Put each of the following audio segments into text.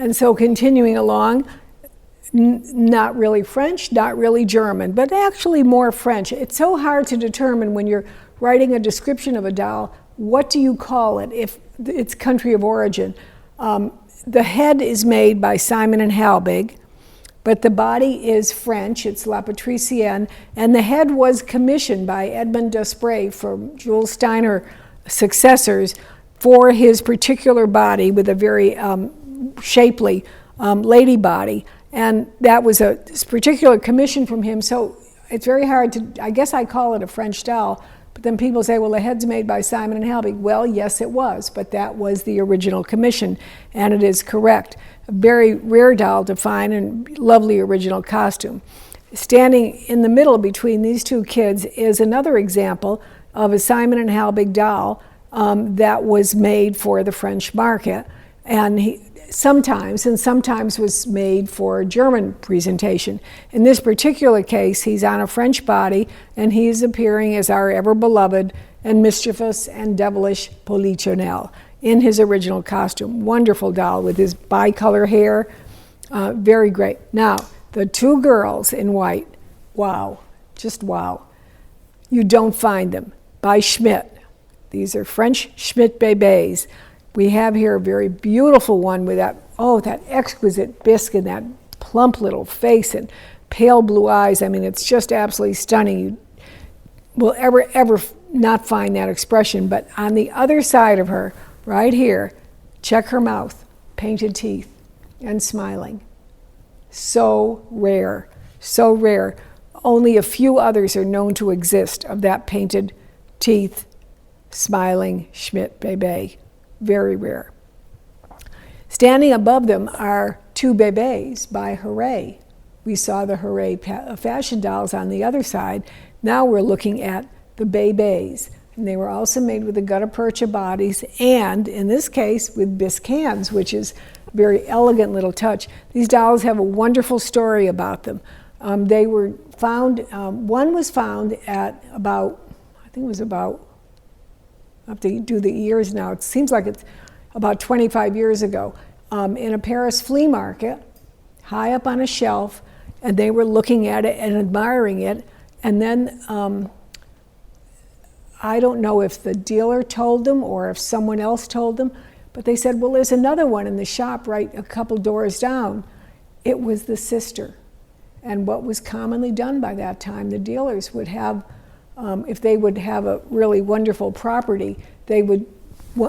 And so continuing along, not really French, not really German, but actually more French. It's so hard to determine when you're writing a description of a doll, what do you call it if its country of origin? The head is made by Simon and Halbig, but the body is French, it's La Patricienne, and the head was commissioned by Edmond Desprez from Jules Steiner successors for his particular body with a very shapely lady body. And that was a particular commission from him, so it's very hard to, I guess I call it a French doll, but then people say, well, the head's made by Simon and Halbig. Well, yes, it was, but that was the original commission, and it is correct. A very rare doll to find and lovely original costume. Standing in the middle between these two kids is another example of a Simon and Halbig doll that was made for the French market, and sometimes was made for German presentation. In this particular case, he's on a French body, and he's appearing as our ever-beloved and mischievous and devilish Polichinelle in his original costume. Wonderful doll with his bicolor hair, very great. Now, the two girls in white, wow, just wow. You don't find them. By Schmidt. These are French Schmidt bébés. We have here a very beautiful one with that exquisite bisque and that plump little face and pale blue eyes. I mean, it's just absolutely stunning. You will ever not find that expression. But on the other side of her, right here, check her mouth, painted teeth, and smiling. So rare, so rare. Only a few others are known to exist of that painted teeth, smiling Schmidt bébé. Very rare. Standing above them are two bébés by Hooray. We saw the Hooray fashion dolls on the other side. Now we're looking at the bébés. And they were also made with the gutta-percha bodies and, in this case, with bisque hands, which is a very elegant little touch. These dolls have a wonderful story about them. They were found, one was found at about, I think it was about, I have to do the years now, it seems like it's about 25 years ago, in a Paris flea market, high up on a shelf, and they were looking at it and admiring it, and then I don't know if the dealer told them or if someone else told them, but they said, well, there's another one in the shop right a couple doors down. It was the sister. And what was commonly done by that time, the dealers would have, if they would have a really wonderful property, they would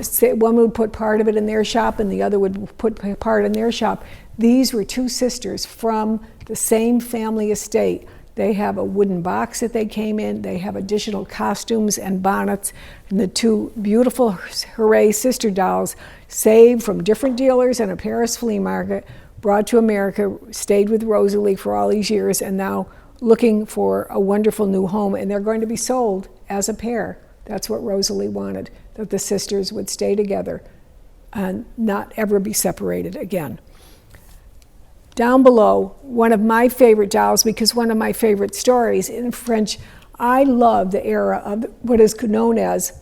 say one would put part of it in their shop and the other would put part in their shop. These were two sisters from the same family estate. They have a wooden box that they came in. They have additional costumes and bonnets. And the two beautiful Hooray sister dolls, saved from different dealers in a Paris flea market, brought to America, stayed with Rosalie for all these years, and now looking for a wonderful new home. And they're going to be sold as a pair. That's what Rosalie wanted, that the sisters would stay together and not ever be separated again. Down below, one of my favorite dolls, because one of my favorite stories in French, I love the era of what is known as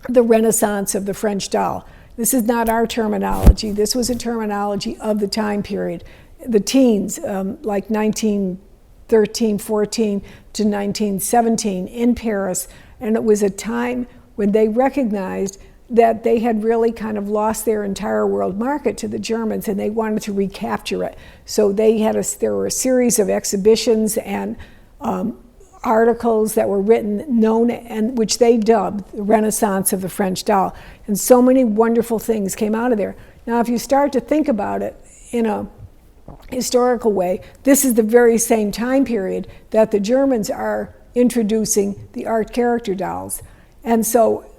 the Renaissance of the French doll. This is not our terminology. This was a terminology of the time period. The teens, like 1913, 14 to 1917 in Paris, and it was a time when they recognized that they had really kind of lost their entire world market to the Germans, and they wanted to recapture it. So they had there were a series of exhibitions and articles that were written, known, and which they dubbed the Renaissance of the French doll. And so many wonderful things came out of there. Now, if you start to think about it in a historical way, this is the very same time period that the Germans are introducing the art character dolls. And so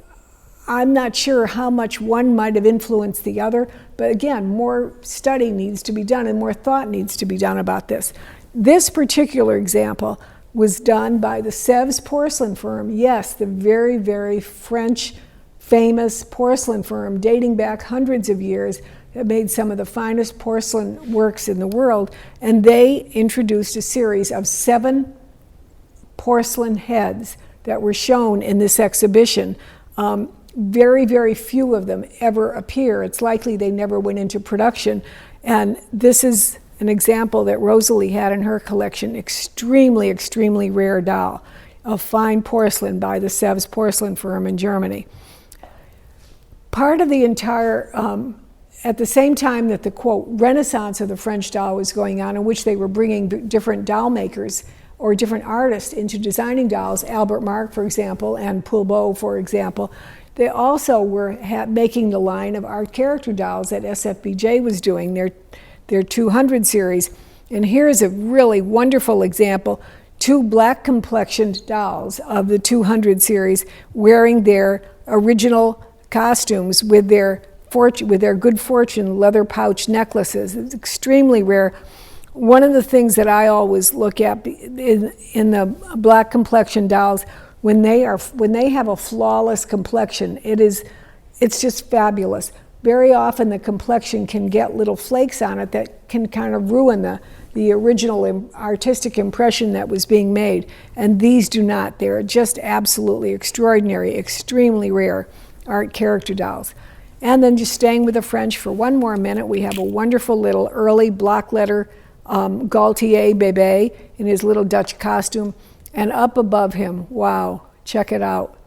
I'm not sure how much one might have influenced the other, but again, more study needs to be done and more thought needs to be done about this. This particular example was done by the Sèvres porcelain firm. Yes, the very, very French famous porcelain firm dating back hundreds of years that made some of the finest porcelain works in the world, and they introduced a series of 7 porcelain heads that were shown in this exhibition. Very, very few of them ever appear. It's likely they never went into production. And this is an example that Rosalie had in her collection, extremely, extremely rare doll of fine porcelain by the Sevres porcelain firm in Germany. Part of the entire, at the same time that the, quote, renaissance of the French doll was going on, in which they were bringing different doll makers or different artists into designing dolls, Albert Marc, for example, and Poulbeau, for example, they also were making the line of art character dolls that SFBJ was doing, their 200 series. And here's a really wonderful example, 2 black complexioned dolls of the 200 series wearing their original costumes with their good fortune leather pouch necklaces. It's extremely rare. One of the things that I always look at in the black complexion dolls, when they have a flawless complexion, it's just fabulous. Very often the complexion can get little flakes on it that can kind of ruin the original artistic impression that was being made. And these do not. They're just absolutely extraordinary, extremely rare art character dolls. And then just staying with the French for one more minute, we have a wonderful little early block letter Gaultier bébé in his little Dutch costume. And up above him, wow, check it out,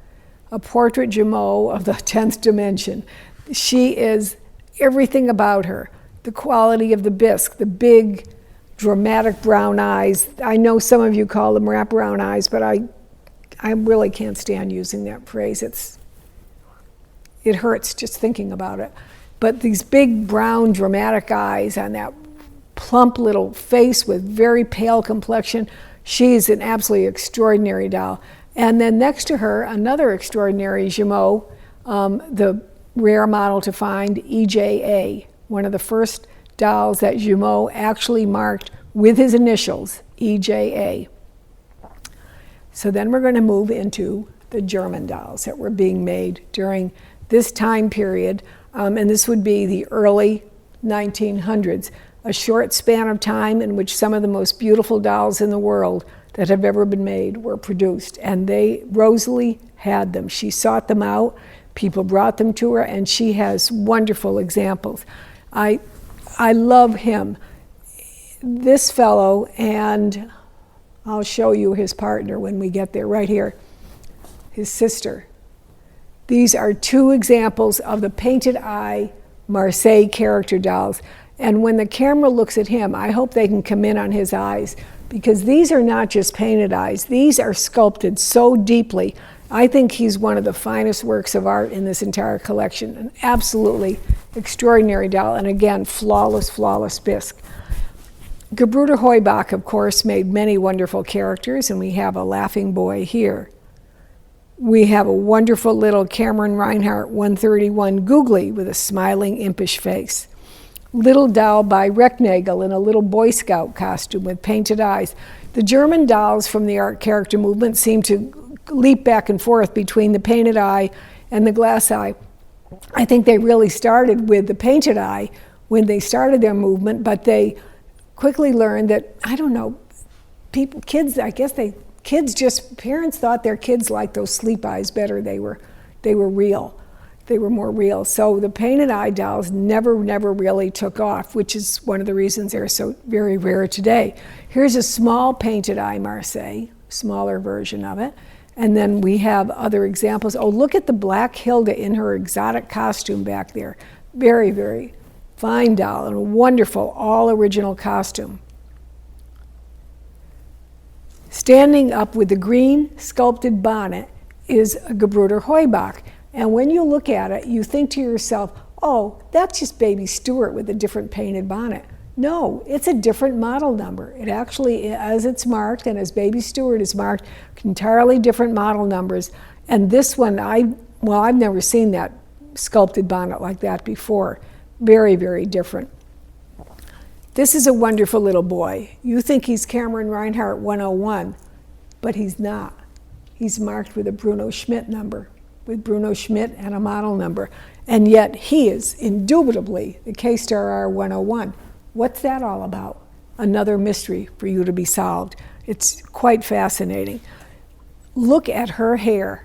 a portrait Jumeau of the 10th dimension. She is everything about her. The quality of the bisque, the big, dramatic brown eyes. I know some of you call them wraparound eyes, but I really can't stand using that phrase. It hurts just thinking about it. But these big, brown, dramatic eyes on that plump little face with very pale complexion, she's an absolutely extraordinary doll. And then next to her, another extraordinary Jumeau, the rare model to find, EJA, one of the first dolls that Jumeau actually marked with his initials, EJA. So then we're going to move into the German dolls that were being made during this time period, and this would be the early 1900s, a short span of time in which some of the most beautiful dolls in the world that have ever been made were produced. And Rosalie had them. She sought them out, people brought them to her, and she has wonderful examples. I love him. This fellow, and I'll show you his partner when we get there, right here, his sister. These are 2 examples of the painted eye Marseille character dolls. And when the camera looks at him, I hope they can come in on his eyes, because these are not just painted eyes. These are sculpted so deeply. I think he's one of the finest works of art in this entire collection. An absolutely extraordinary doll, and again, flawless, flawless bisque. Gebruder Heubach, of course, made many wonderful characters, and we have a laughing boy here. We have a wonderful little Cameron Reinhardt 131 googly with a smiling, impish face. Little doll by Recknagel in a little Boy Scout costume with painted eyes. The German dolls from the art character movement seem to leap back and forth between the painted eye and the glass eye. I think they really started with the painted eye when they started their movement, but they quickly learned that, I don't know, parents thought their kids liked those sleep eyes better. They were real. They were more real. So the painted eye dolls never really took off, which is one of the reasons they're so very rare today. Here's a small painted eye Marseille, smaller version of it. And then we have other examples. Oh, look at the Black Hilda in her exotic costume back there. Very, very fine doll and a wonderful, all original costume. Standing up with the green sculpted bonnet is a Gebruder Heubach. And when you look at it, you think to yourself, oh, that's just Baby Stuart with a different painted bonnet. No, it's a different model number. It actually, as it's marked and as Baby Stuart is marked, entirely different model numbers. And this one, I've never seen that sculpted bonnet like that before. Very, very different. This is a wonderful little boy. You think he's Cameron Reinhardt 101, but he's not. He's marked with a Bruno Schmidt number, with Bruno Schmidt and a model number. And yet he is indubitably the K-Star R101. What's that all about? Another mystery for you to be solved. It's quite fascinating. Look at her hair.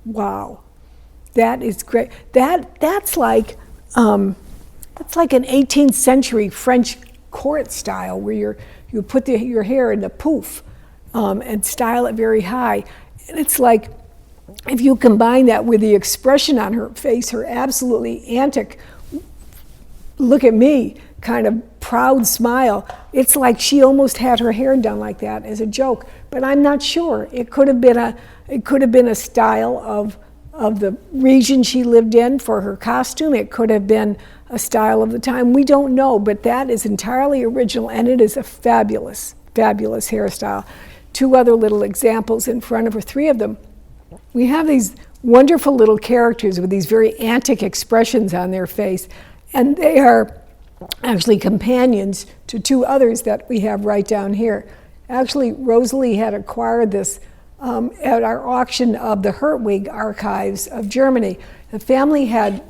Wow. That is great. That's like That's like an 18th century French court style where you put your hair in a poof and style it very high. And it's like, if you combine that with the expression on her face, her absolutely antic, look at me, kind of proud smile, it's like she almost had her hair done like that as a joke. But I'm not sure. It could have been a style of the region she lived in for her costume. It could have been a style of the time. We don't know, but that is entirely original, and it is a fabulous, fabulous hairstyle. 2 other little examples in front of her, 3 of them. We have these wonderful little characters with these very antic expressions on their face, and they are actually companions to 2 others that we have right down here. Actually, Rosalie had acquired this at our auction of the Hertwig archives of Germany. The family had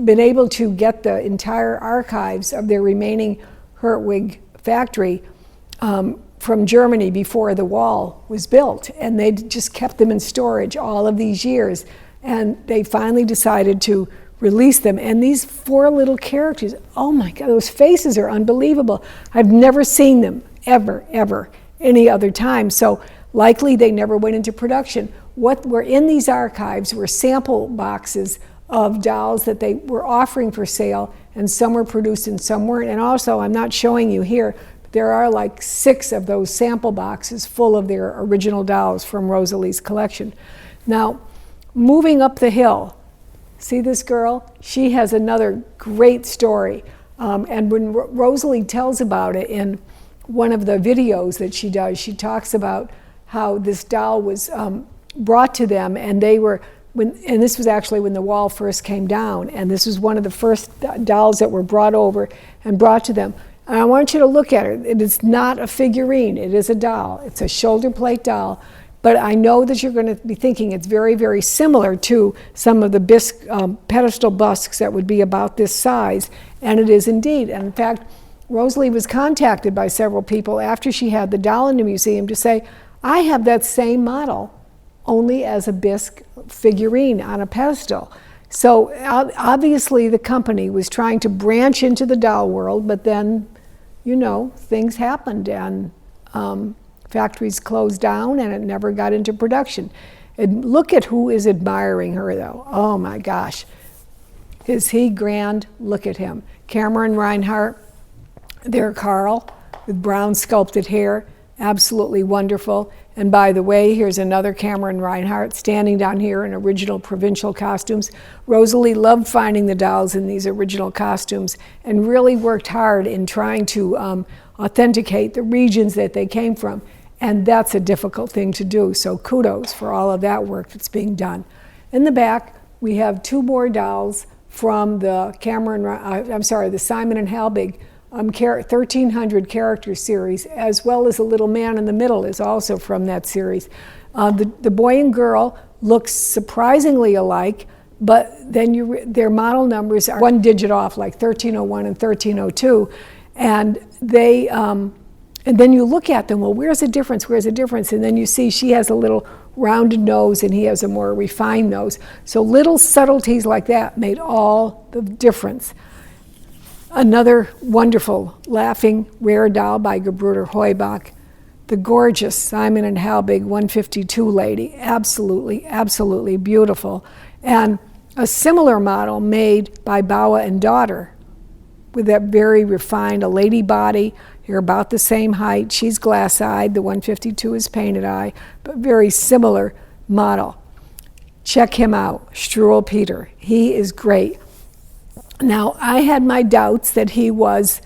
been able to get the entire archives of their remaining Hertwig factory from Germany before the wall was built, and they just kept them in storage all of these years, and they finally decided to release them. And these 4 little characters, oh my God, those faces are unbelievable. I've never seen them ever any other time, so likely they never went into production. What were in these archives were sample boxes of dolls that they were offering for sale, and some were produced and some weren't. And also, I'm not showing you here, but there are like 6 of those sample boxes full of their original dolls from Rosalie's collection. Now, moving up the hill, see this girl? She has another great story. And when Rosalie tells about it in one of the videos that she does, she talks about how this doll was brought to them, and they were, and this was actually when the wall first came down, and this was one of the first dolls that were brought over and brought to them. And I want you to look at her. It is not a figurine, it is a doll. It's a shoulder plate doll, but I know that you're going to be thinking it's very, very similar to some of the pedestal busks that would be about this size, and it is indeed. And in fact, Rosalie was contacted by several people after she had the doll in the museum to say, I have that same model, only as a bisque figurine on a pedestal. So obviously the company was trying to branch into the doll world, but then, you know, things happened, and factories closed down, and it never got into production. And look at who is admiring her, though. Oh my gosh. Is he grand? Look at him. Cameron Reinhardt, there Carl, with brown sculpted hair. Absolutely wonderful. And by the way, here's another Cameron Reinhardt standing down here in original provincial costumes. Rosalie loved finding the dolls in these original costumes and really worked hard in trying to authenticate the regions that they came from. And that's a difficult thing to do. So kudos for all of that work that's being done. In the back, we have 2 more dolls from the the Simon and Halbig 1300 character series, as well as a little man in the middle is also from that series. The boy and girl look surprisingly alike, but then their model numbers are 1 digit off, like 1301 and 1302, and they and then you look at them, well, where's the difference? Where's the difference? And then you see she has a little rounded nose and he has a more refined nose. So little subtleties like that made all the difference. Another wonderful, laughing, rare doll by Gebruder Heubach, the gorgeous Simon and Halbig 152 lady, absolutely, absolutely beautiful. And a similar model made by Bawa and daughter with that very refined, a lady body. You're about the same height. She's glass-eyed. The 152 is painted eye, but very similar model. Check him out, Strugle Peter. He is great. Now, I had my doubts that he was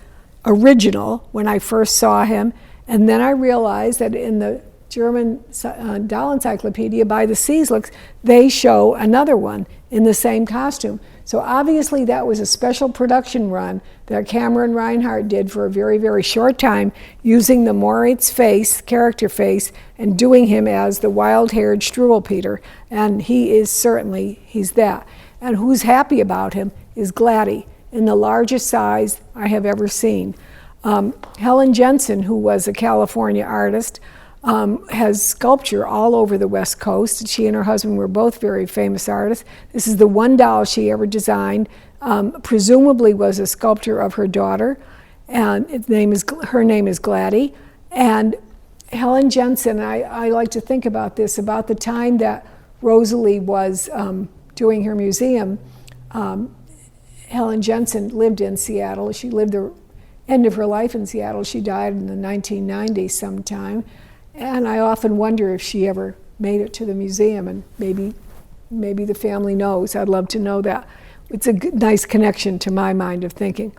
original when I first saw him, and then I realized that in the German doll encyclopedia by the Sieslix, they show another one in the same costume. So obviously that was a special production run that Cameron Reinhardt did for a very, very short time, using the Moritz face, character face, and doing him as the wild-haired Strugle Peter, and he's that. And who's happy about him is Gladdy, in the largest size I have ever seen. Helen Jensen, who was a California artist, has sculpture all over the West Coast. She and her husband were both very famous artists. This is the one doll she ever designed. presumably was a sculptor of her daughter, and her name is Gladys. And Helen Jensen, I like to think about this, about the time that Rosalie was doing her museum. Helen Jensen lived in Seattle. She lived the end of her life in Seattle. She died in the 1990s sometime. And I often wonder if she ever made it to the museum, and maybe the family knows. I'd love to know that. It's a nice connection to my mind of thinking.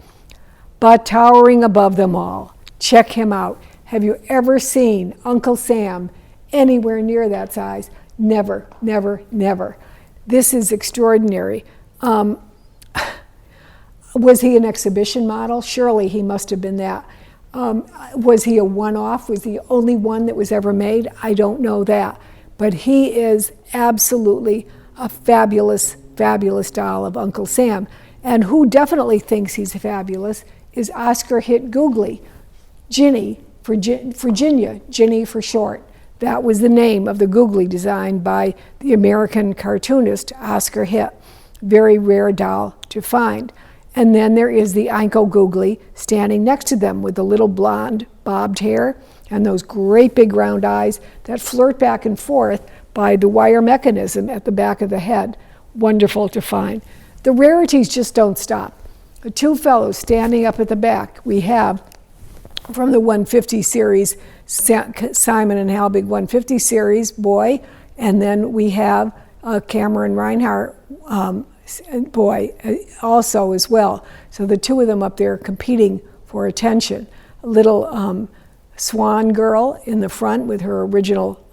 But towering above them all, check him out. Have you ever seen Uncle Sam anywhere near that size? Never, never, never. This is extraordinary. Was he an exhibition model? Surely he must have been that. Was he a one-off? Was he the only one that was ever made? I don't know that. But he is absolutely a fabulous, fabulous doll of Uncle Sam. And who definitely thinks he's fabulous is Oscar Hitt Googly, Ginny, Virginia, Ginny for short. That was the name of the Googly designed by the American cartoonist Oscar Hitt. Very rare doll to find. And then there is the Inco Googly standing next to them with the little blonde bobbed hair and those great big round eyes that flirt back and forth by the wire mechanism at the back of the head. Wonderful to find. The rarities just don't stop. The two fellows standing up at the back we have from the 150 series, Simon and Halbig 150 series, boy, and then we have Cameron Reinhardt, boy, also as well. So the two of them up there competing for attention. A little swan girl in the front with her original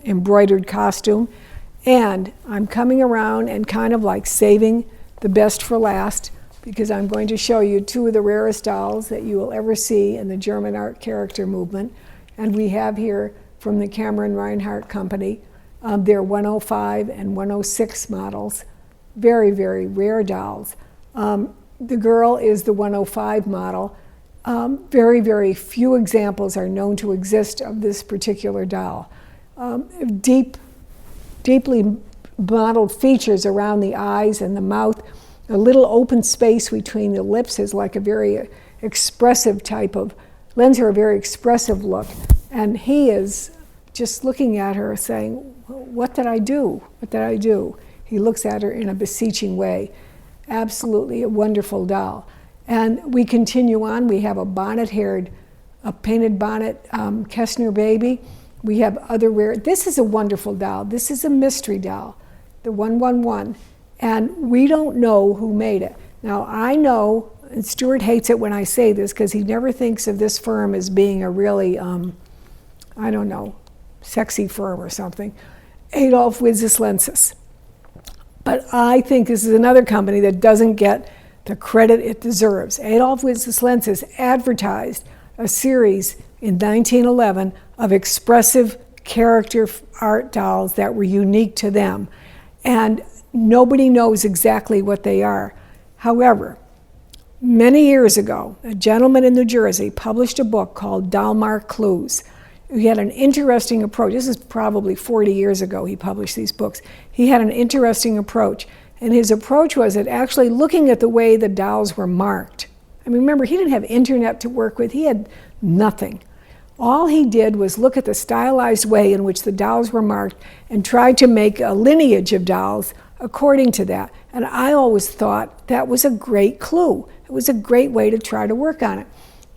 embroidered costume. And I'm coming around and kind of like saving the best for last, because I'm going to show you two of the rarest dolls that you will ever see in the German art character movement. And we have here from the Cameron Reinhardt Company, their 105 and 106 models. Very, very rare dolls. The girl is the 105 model. Very, very few examples are known to exist of this particular doll. Deeply modeled features around the eyes and the mouth. A little open space between the lips is like a very expressive type of, lends her a very expressive look. And he is just looking at her saying, what did I do? What did I do? He looks at her in a beseeching way. Absolutely a wonderful doll. And we continue on. We have a bonnet-haired, a painted bonnet Kessner baby. We have other rare, this is a wonderful doll. This is a mystery doll, the 111. And we don't know who made it. Now I know, and Stuart hates it when I say this because he never thinks of this firm as being a really, I don't know, sexy firm or something. Adolf Witzes Lensis. But I think this is another company that doesn't get the credit it deserves. Adolf Witzes Lensis advertised a series in 1911 of expressive character art dolls that were unique to them. And nobody knows exactly what they are. However, many years ago, a gentleman in New Jersey published a book called Dollmark Clues. He had an interesting approach. This is probably 40 years ago he published these books. He had an interesting approach. And his approach was at actually looking at the way the dolls were marked. I mean, remember, he didn't have internet to work with. He had nothing. All he did was look at the stylized way in which the dolls were marked and tried to make a lineage of dolls according to that. And I always thought that was a great clue. It was a great way to try to work on it.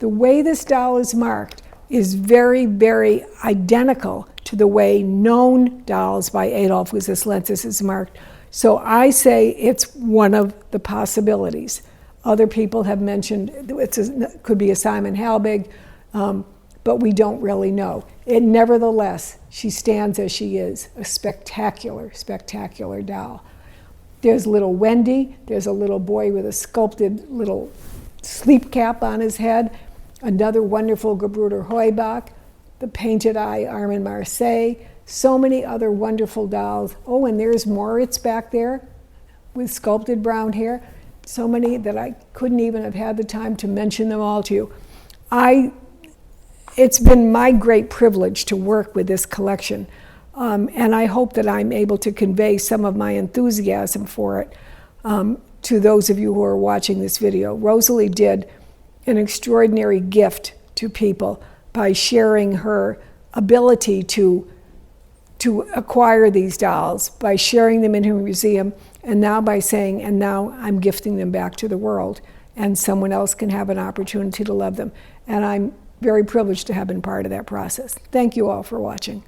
The way this doll is marked is very, very identical to the way known dolls by Adolf Witzes Lensis is marked. So I say it's one of the possibilities. Other people have mentioned it could be a Simon Halbig, but we don't really know. Nevertheless, she stands as she is, a spectacular, spectacular doll. There's little Wendy, there's a little boy with a sculpted little sleep cap on his head, another wonderful Gebruder Heubach, the painted eye Armand Marseille, so many other wonderful dolls. Oh, and there's Moritz back there with sculpted brown hair. So many that I couldn't even have had the time to mention them all to you. It's been my great privilege to work with this collection, and I hope that I'm able to convey some of my enthusiasm for it to those of you who are watching this video. Rosalie did an extraordinary gift to people by sharing her ability to acquire these dolls, by sharing them in her museum, and now by saying, and now I'm gifting them back to the world, and someone else can have an opportunity to love them. And I'm very privileged to have been part of that process. Thank you all for watching.